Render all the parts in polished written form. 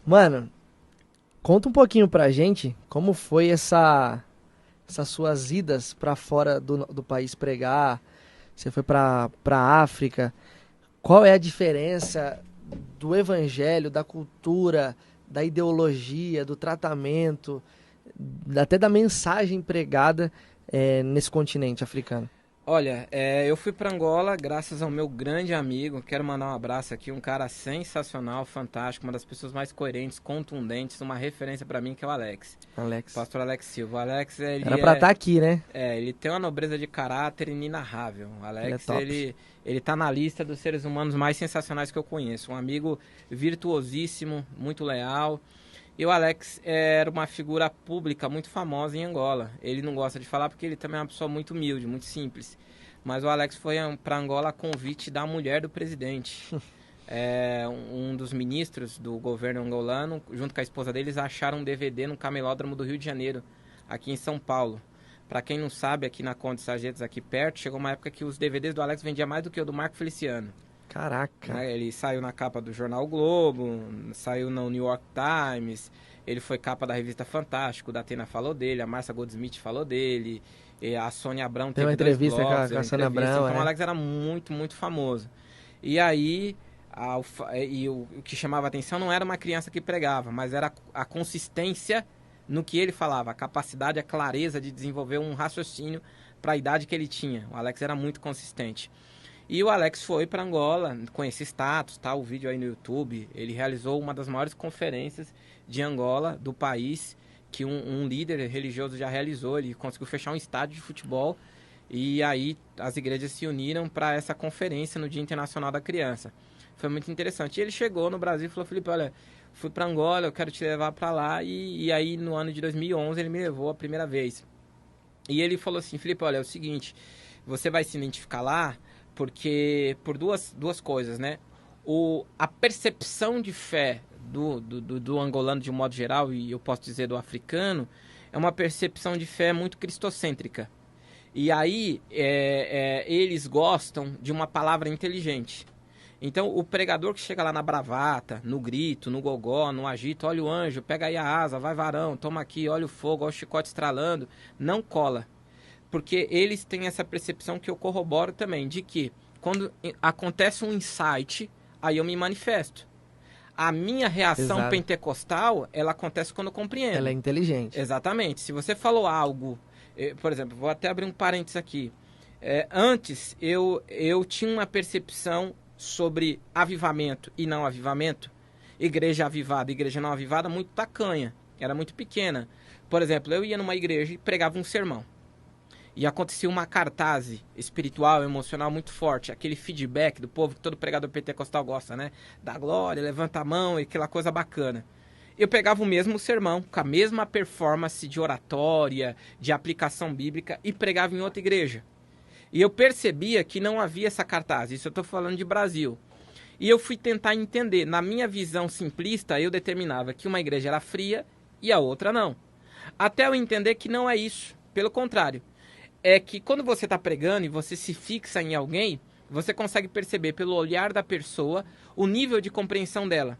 Mano, conta um pouquinho pra gente como foi essas suas idas pra fora do país pregar. Você foi pra África. Qual é a diferença do evangelho, da cultura, da ideologia, do tratamento, até da mensagem pregada nesse continente africano? Olha, eu fui para Angola graças ao meu grande amigo. Quero mandar um abraço aqui, um cara sensacional, fantástico, uma das pessoas mais coerentes, contundentes, uma referência para mim que é o Alex, Alex. Pastor Alex Silva. O Alex, Era pra estar aqui, né? ele tem uma nobreza de caráter inenarrável. O Ele é Alex, top. ele tá na lista dos seres humanos mais sensacionais que eu conheço. Um amigo virtuosíssimo, muito leal. E o Alex era uma figura pública muito famosa em Angola. Ele não gosta de falar porque ele também é uma pessoa muito humilde, muito simples. Mas o Alex foi para Angola a convite da mulher do presidente. Um dos ministros do governo angolano, junto com a esposa deles, acharam um DVD no camelódromo do Rio de Janeiro, aqui em São Paulo. Para quem não sabe, aqui na Conde Sarjetos, aqui perto, chegou uma época que os DVDs do Alex vendiam mais do que o do Marco Feliciano. Caraca. Né? Ele saiu na capa do jornal o Globo, saiu no New York Times, ele foi capa da revista Fantástico, da Atena falou dele, a Marcia Goldsmith falou dele, e a Sônia Abrão Tem uma teve dois entrevista com blogs, a, deu com a Sônia entrevista, Abrão, então o é. Alex era muito, muito famoso. E aí, o que chamava atenção não era uma criança que pregava, mas era a consistência no que ele falava, a capacidade, a clareza de desenvolver um raciocínio para a idade que ele tinha. O Alex era muito consistente. E o Alex foi para Angola com esse status, tá? O vídeo aí no YouTube. Ele realizou uma das maiores conferências de Angola, do país, que um líder religioso já realizou. Ele conseguiu fechar um estádio de futebol. E aí as igrejas se uniram para essa conferência no Dia Internacional da Criança. Foi muito interessante. E ele chegou no Brasil e falou: Felipe, olha, fui para Angola, eu quero te levar para lá. E aí no ano de 2011 ele me levou a primeira vez. E ele falou assim: Felipe, olha, é o seguinte, você vai se identificar lá porque por duas coisas, né? A percepção de fé do angolano de um modo geral, e eu posso dizer do africano, é uma percepção de fé muito cristocêntrica. E aí eles gostam de uma palavra inteligente. Então o pregador que chega lá na bravata, no grito, no gogó, no agito, olha o anjo, pega aí a asa, vai varão, toma aqui, olha o fogo, olha o chicote estralando, não cola. Porque eles têm essa percepção que eu corroboro também, de que quando acontece um insight, aí eu me manifesto. A minha reação Exato. pentecostal, ela acontece quando eu Ela é compreendo. inteligente. Exatamente. Se você falou algo, por exemplo, vou até abrir um parênteses aqui. Antes, eu tinha uma percepção sobre avivamento e não avivamento. Igreja avivada, igreja não avivada, muito tacanha. Era muito pequena. Por exemplo, eu ia numa igreja e pregava um sermão. E acontecia uma cartaz espiritual, emocional muito forte. Aquele feedback do povo que todo pregador pentecostal gosta, né? Da glória, levanta a mão e aquela coisa bacana. Eu pegava o mesmo sermão, com a mesma performance de oratória, de aplicação bíblica, e pregava em outra igreja. E eu percebia que não havia essa cartaz. Isso eu estou falando de Brasil. E eu fui tentar entender. Na minha visão simplista, eu determinava que uma igreja era fria e a outra não. Até eu entender que não é isso. Pelo contrário. É que quando você está pregando e você se fixa em alguém, você consegue perceber pelo olhar da pessoa o nível de compreensão dela.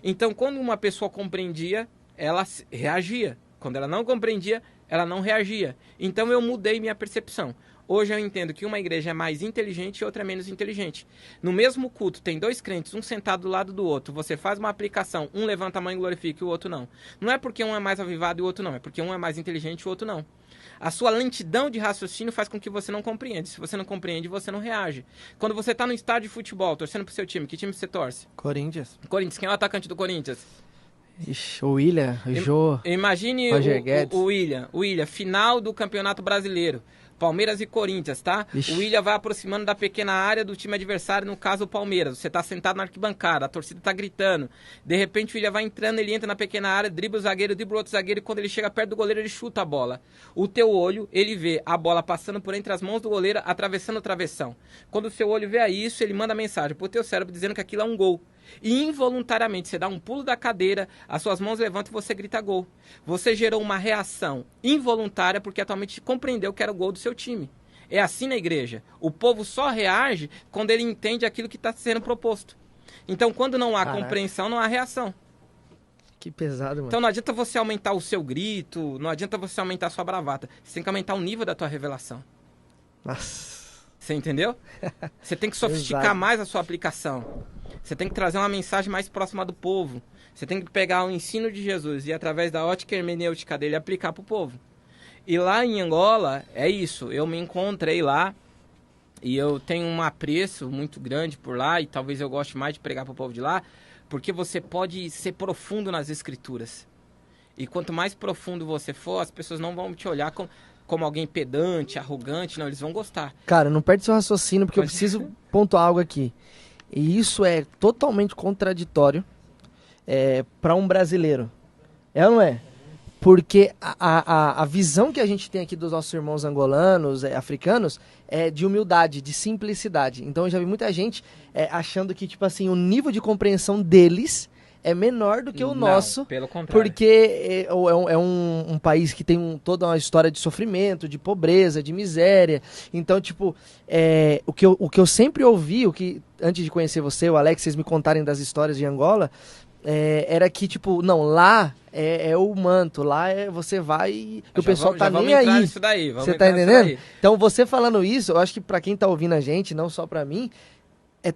Então, quando uma pessoa compreendia, ela reagia. Quando ela não compreendia, ela não reagia. Então, eu mudei minha percepção. Hoje eu entendo que uma igreja é mais inteligente e outra é menos inteligente. No mesmo culto, tem dois crentes, um sentado do lado do outro. Você faz uma aplicação, um levanta a mão e glorifica e o outro não. Não é porque um é mais avivado e o outro não, é porque um é mais inteligente e o outro não. A sua lentidão de raciocínio faz com que você não compreenda. Se você não compreende, você não reage. Quando você está no estádio de futebol, torcendo pro seu time, que time você torce? Corinthians. Corinthians. Quem é o atacante do Corinthians? Ixi, o William, o Jô, Imagine Roger o Guedes. William. O William, final do Campeonato Brasileiro. Palmeiras e Corinthians, tá? O Ixi, William vai aproximando da pequena área do time adversário, no caso o Palmeiras. Você tá sentado na arquibancada, a torcida tá gritando. De repente o William vai entrando, ele entra na pequena área, dribla o zagueiro, dribla o outro zagueiro e quando ele chega perto do goleiro ele chuta a bola. O teu olho, ele vê a bola passando por entre as mãos do goleiro, atravessando o travessão. Quando o seu olho vê isso, ele manda mensagem pro teu cérebro dizendo que aquilo é um gol. E involuntariamente você dá um pulo da cadeira, as suas mãos levantam e você grita gol. Você gerou uma reação involuntária porque atualmente compreendeu que era o gol do seu time. É assim na igreja. O povo só reage quando ele entende aquilo que está sendo proposto. Então, quando não há caraca. compreensão, não há reação. Que pesado, mano. Então não adianta você aumentar o seu grito, não adianta você aumentar a sua bravata. Você tem que aumentar o nível da tua revelação. Nossa. Você entendeu? Você tem que sofisticar Exato. mais a sua aplicação. Você tem que trazer uma mensagem mais próxima do povo. Você tem que pegar o ensino de Jesus e, através da ótica hermenêutica dele, aplicar para o povo. E lá em Angola, é isso. Eu me encontrei lá e eu tenho um apreço muito grande por lá, e talvez eu goste mais de pregar para o povo de lá, porque você pode ser profundo nas escrituras. E quanto mais profundo você for, as pessoas não vão te olhar como alguém pedante, arrogante, não, eles vão gostar. Cara, não perde seu raciocínio, porque eu preciso pontuar algo aqui. E isso é totalmente contraditório para um brasileiro. É ou não é? Porque a visão que a gente tem aqui dos nossos irmãos angolanos, africanos, é de humildade, de simplicidade. Então eu já vi muita gente achando que, tipo assim, o nível de compreensão deles é menor do que o nosso. Pelo contrário. Porque é um país que tem toda uma história de sofrimento, de pobreza, de miséria. Então, tipo, o que eu sempre ouvi, antes de conhecer você, o Alex, vocês me contarem das histórias de Angola, era que, tipo, não, lá é o manto, lá você vai e o pessoal tá nem aí. Nisso daí, você tá entendendo? Então, você falando isso, eu acho que pra quem tá ouvindo a gente, não só pra mim,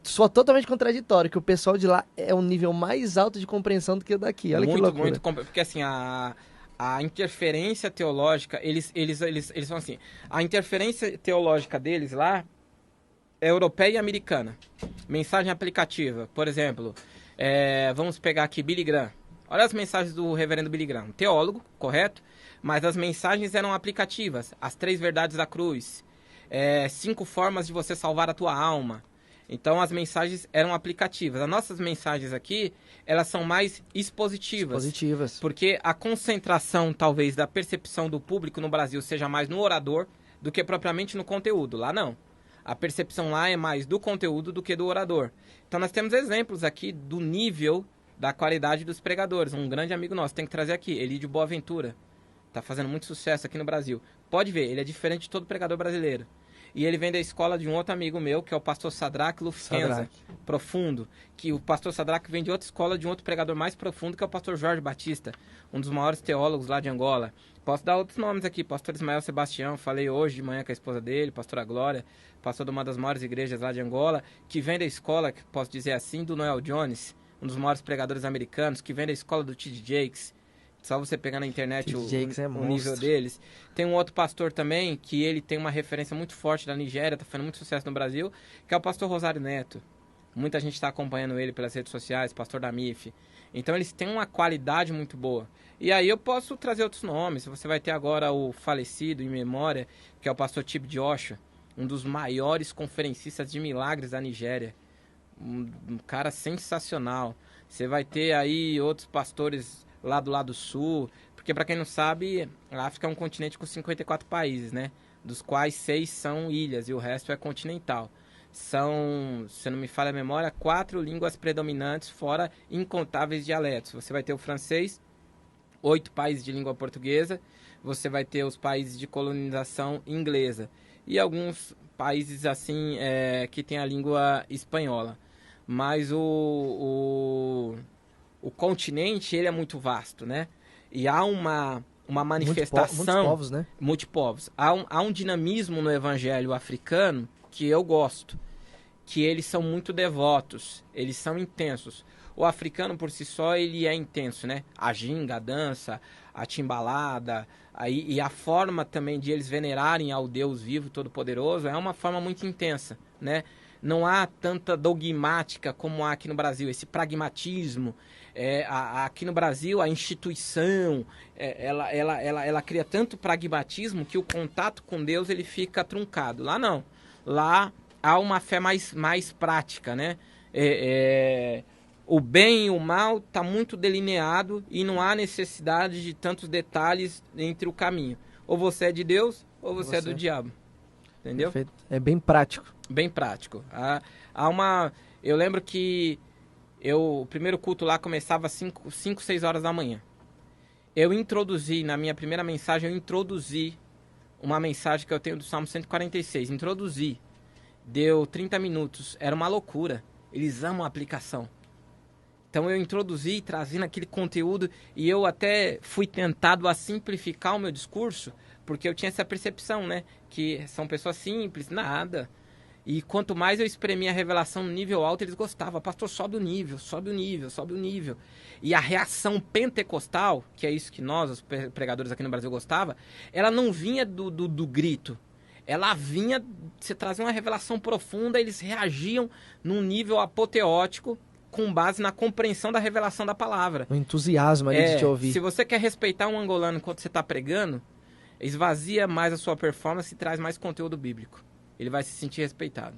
só totalmente contraditório, que o pessoal de lá é um nível mais alto de compreensão do que o daqui. Olha que loucura. Muito, porque assim, a interferência teológica, eles falam assim, a interferência teológica deles lá é europeia e americana. Mensagem aplicativa, por exemplo, vamos pegar aqui Billy Graham. Olha as mensagens do reverendo Billy Graham, teólogo, correto? Mas as mensagens eram aplicativas, as 3 verdades da cruz, 5 formas de você salvar a tua alma. Então as mensagens eram aplicativas. As nossas mensagens aqui, elas são mais expositivas. Porque a concentração, talvez, da percepção do público no Brasil seja mais no orador do que propriamente no conteúdo. Lá não. A percepção lá é mais do conteúdo do que do orador. Então nós temos exemplos aqui do nível da qualidade dos pregadores. Um grande amigo nosso, tem que trazer aqui, Elídio Boaventura. Está fazendo muito sucesso aqui no Brasil. Pode ver, ele é diferente de todo pregador brasileiro. E ele vem da escola de um outro amigo meu, que é o pastor Sadraque Lufkenza, profundo. Que o pastor Sadraque vem de outra escola, de um outro pregador mais profundo, que é o pastor Jorge Batista, um dos maiores teólogos lá de Angola. Posso dar outros nomes aqui, pastor Ismael Sebastião, falei hoje de manhã com a esposa dele, pastora Glória, pastor de uma das maiores igrejas lá de Angola, que vem da escola, que posso dizer assim, do Noel Jones, um dos maiores pregadores americanos, que vem da escola do T.D. Jakes. Só você pegar na internet o nível deles. Tem um outro pastor também, que ele tem uma referência muito forte da Nigéria, está fazendo muito sucesso no Brasil, que é o pastor Rosário Neto. Muita gente está acompanhando ele pelas redes sociais, pastor da MIF. Então eles têm uma qualidade muito boa. E aí eu posso trazer outros nomes. Você vai ter agora o falecido em memória, que é o pastor Tib Joshua, um dos maiores conferencistas de milagres da Nigéria. Um cara sensacional. Você vai ter aí outros pastores lá do lado sul, porque para quem não sabe, a África é um continente com 54 países, né? Dos quais 6 são ilhas e o resto é continental. São, se não me falha a memória, 4 línguas predominantes, fora incontáveis dialetos. Você vai ter o francês, 8 países de língua portuguesa, você vai ter os países de colonização inglesa e alguns países assim que tem a língua espanhola. Mas o continente, ele é muito vasto, né? E há uma manifestação... Muitos povos, né? Multipovos. Há um dinamismo no evangelho africano que eu gosto. Que eles são muito devotos. Eles são intensos. O africano, por si só, ele é intenso, né? A ginga, a dança, a timbalada... e a forma também de eles venerarem ao Deus vivo, todo-poderoso, é uma forma muito intensa, né? Não há tanta dogmática como há aqui no Brasil, esse pragmatismo. Aqui no Brasil, a instituição, ela cria tanto pragmatismo que o contato com Deus ele fica truncado. Lá não. Lá há uma fé mais prática, né? O bem e o mal está muito delineado e não há necessidade de tantos detalhes entre o caminho. Ou você é de Deus, ou você é do diabo. Entendeu? Perfeito. É bem prático. Bem prático. Eu lembro que o primeiro culto lá começava às 5, 6 horas da manhã. Eu introduzi, na minha primeira mensagem, uma mensagem que eu tenho do Salmo 146. Introduzi. Deu 30 minutos. Era uma loucura. Eles amam a aplicação. Então eu introduzi, trazendo aquele conteúdo, e eu até fui tentado a simplificar o meu discurso, porque eu tinha essa percepção, né? Que são pessoas simples, nada. E quanto mais eu espremia a revelação no nível alto, eles gostavam. Pastor, sobe o nível, sobe o nível, sobe o nível. E a reação pentecostal, que é isso que nós, os pregadores aqui no Brasil, gostava, ela não vinha do grito. Ela vinha, você trazia uma revelação profunda, eles reagiam num nível apoteótico, com base na compreensão da revelação da palavra. O entusiasmo ali de te ouvir. Se você quer respeitar um angolano enquanto você está pregando, esvazia mais a sua performance e traz mais conteúdo bíblico. Ele vai se sentir respeitado.